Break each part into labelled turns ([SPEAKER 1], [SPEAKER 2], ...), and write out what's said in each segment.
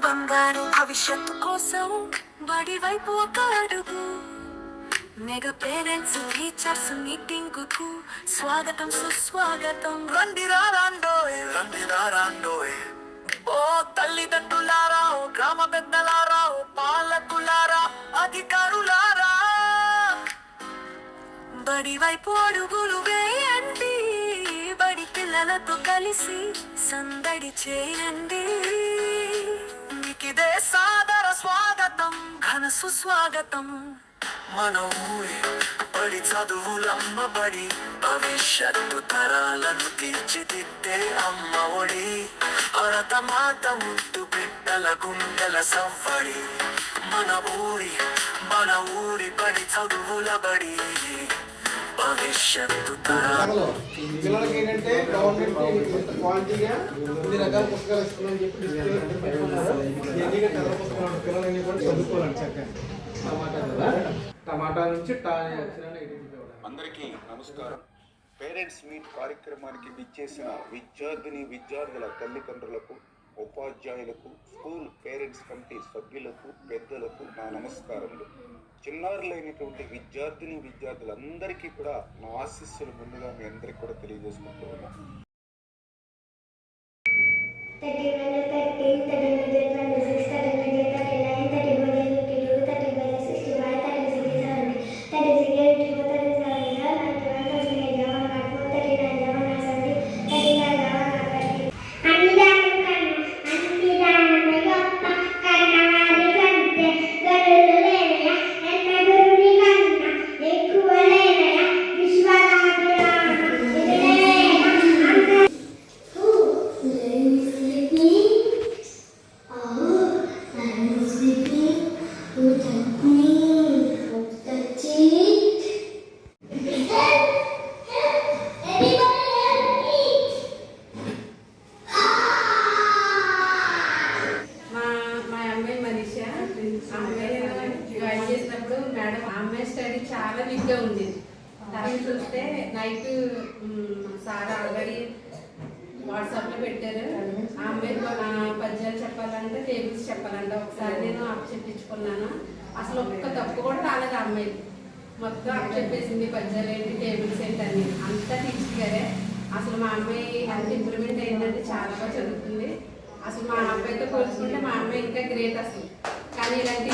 [SPEAKER 1] బంగారు భవిష్యత్తు కోసం బడి వైపు ఒక అడుగు. మెగా పేరెంట్స్ టీచర్స్ మీటింగ్ కు స్వాగతం సుస్వాగతం. రండిరాండోయ్ ఓ తల్లిదండ్రులారా, ఓ గ్రామ పెద్దలారా, ఓ పాలకులారా, అధికారులారా, బడి వైపు అడుగులు వేయండి. బడి పిల్లలతో కలిసి సందడి చేయండి. మీకిదే సాదర స్వాగతం, ఘన సుస్వాగతం. మన ఊరి బడి చదువులమ్మ బడి, భవిష్యత్తు తరాలను తీర్చిదిద్దే అమ్మ ఒడి. భరతమాత ముద్దు బిడ్డల గుండెల సవ్వడి. మన ఊరి బడి చదువుల బడి, భవిష్యత్తు తరాలు.
[SPEAKER 2] పిల్లలకి ఏంటంటే గవర్నమెంట్ క్వాలిటీగా ఇన్ని రకాల పుస్తకాలు ఇస్తుందని చెప్పి కథల పుస్తకాలు పిల్లలన్నీ కూడా చదువుకోవాలండి చక్కగా. టమాటా నుంచి
[SPEAKER 3] అందరికీ నమస్కారం. పేరెంట్స్ మీట్ కార్యక్రమానికి విచ్చేసిన విద్యార్థుల తల్లిదండ్రులకు, ఉపాధ్యాయులకు, స్కూల్ పేరెంట్స్ కమిటీ సభ్యులకు, పెద్దలకు నా నమస్కారములు. చిన్నారులైనటువంటి విద్యార్థులందరికీ కూడా నా ఆశీస్సులు ముందుగా మీ అందరికీ కూడా తెలియజేసుకుంటూ ఉన్నాను.
[SPEAKER 4] మేడం అమ్మాయి స్టడీ చాలా వీక్గా ఉండేది. తర్వాత చూస్తే నైట్ సార్ ఆల్రెడీ వాట్సాప్లో పెట్టారు. ఆ అమ్మాయి పద్యాలు చెప్పాలంటే టేబుల్స్ చెప్పాలంటే ఒకసారి నేను అప్ చెప్పించుకున్నాను. అసలు ఒక్క తప్పు కూడా రాలేదు. ఆ అమ్మాయి మొత్తం అప్ చెప్పేసింది. పద్యాలు ఏంటి, టేబుల్స్ ఏంటి అని అంతా టీచర్ గారే. అసలు మా అమ్మాయి ఎంత ఇంప్రూవ్మెంట్ అయిందంటే చాలా బాగా చదువుతుంది. అసలు మా అబ్బాయితో పోల్చుకుంటే మా అమ్మాయి ఇంకా గ్రేట్ అసలు. కానీ ఇలాంటి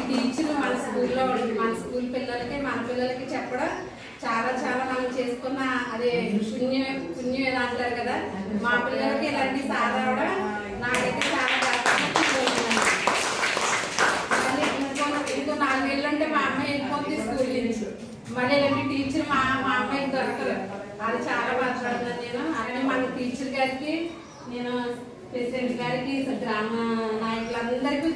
[SPEAKER 4] టీచర్లు మన స్కూల్లో మన స్కూల్ పిల్లలకి, మన పిల్లలకి చెప్పడం చాలా చాలా మనం చేసుకున్న అదే పుణ్యం అంటారు కదా. మా పిల్లలకి ఇలాంటి సార్ రావడం నాకైతే చాలా మళ్ళీ ఇంకో 4 ఏళ్ళు అంటే మా అమ్మాయి వెళ్ళిపోతుంది స్కూల్ నుంచి. మళ్ళీ ఇలాంటి టీచర్ మా అమ్మాయికి దొరకరు. అది చాలా బాధపడుతున్నాను నేను. అలానే మన టీచర్ గారికి, నేను ప్రెసిడెంట్ గారికి, గ్రామ నాయకులందరికీ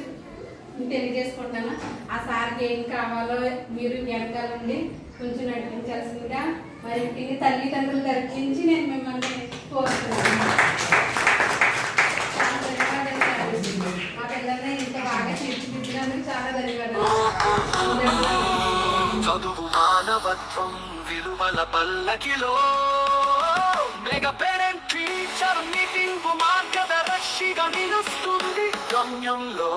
[SPEAKER 4] తెలియజేసుకుంటాను. ఆ సార్కి ఏం కావాలో మీరు వెనకాలండి కొంచెం నడిపించాల్సిందిగా మరి తల్లిదండ్రుల తరఫు నుంచి నేను మిమ్మల్ని కోరుతున్నాను. చాలా ధన్యవాదాలు. మా పిల్లల్ని ఇంత బాగా తీర్చిదిద్దినందుకు చాలా ధన్యవాదాలు.
[SPEAKER 1] చదువు మానవత్వం విలువల పల్లకిలో, మెగా పేరెంట్ టీచర్ మీటింగ్ మార్గదర్శిగా నిలుస్తుంది గమ్యంలో.